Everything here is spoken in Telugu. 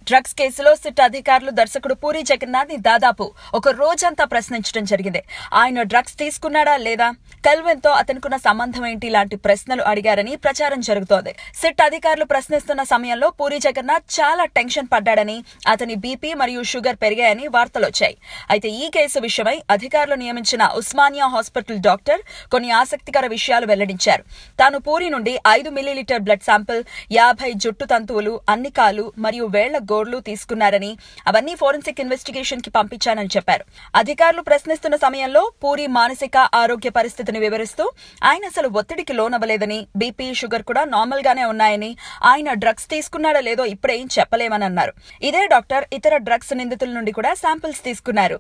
డ్రగ్స్ కేసులో సిట్ అధికారులు దర్శకుడు పూరి జగన్నాథ్ ని దాదాపు ఒక రోజంతా ప్రశ్నించడం జరిగింది. ఆయన డ్రగ్స్ తీసుకున్నాడా లేదా, కల్వెన్ తో అతనుకున్న సంబంధం ఏంటి లాంటి ప్రశ్నలు అడిగారని ప్రచారం జరుగుతోంది. సిట్ అధికారులు ప్రశ్నిస్తున్న సమయంలో పూరి జగన్నాథ్ చాలా టెన్షన్ పడ్డాడని, అతని బీపీ మరియు షుగర్ పెరిగాయని వార్తలొచ్చాయి. అయితే ఈ కేసు విషయమై అధికారులు నియమించిన ఉస్మానియా హాస్పిటల్ డాక్టర్ కొన్ని ఆసక్తికర విషయాలు వెల్లడించారు. తాను పూరి నుండి 5 మిల్లీలీటర్ బ్లడ్ శాంపిల్, 50 జుట్టు తంతువులు, అన్ని కాలు మరియు వేళ్ల గోర్లు తీసుకున్నారని, అవన్నీ ఫోరెన్సిక్ ఇన్వెస్టిగేషన్ కి పంపించానని చెప్పారు. అధికారులు ప్రశ్నిస్తున్న సమయంలో పూరి మానసిక ఆరోగ్య పరిస్థితిని వివరిస్తూ ఆయన అసలు ఒత్తిడికి లోనవ్వలేదని, బీపీ షుగర్ కూడా నార్మల్ గానే ఉన్నాయని, ఆయన డ్రగ్స్ తీసుకున్నాడో లేదో ఇప్పుడేం చెప్పలేమని అన్నారు. ఇదే డాక్టర్ ఇతర డ్రగ్స్ నిందితుల నుండి కూడా శాంపిల్స్ తీసుకున్నారు.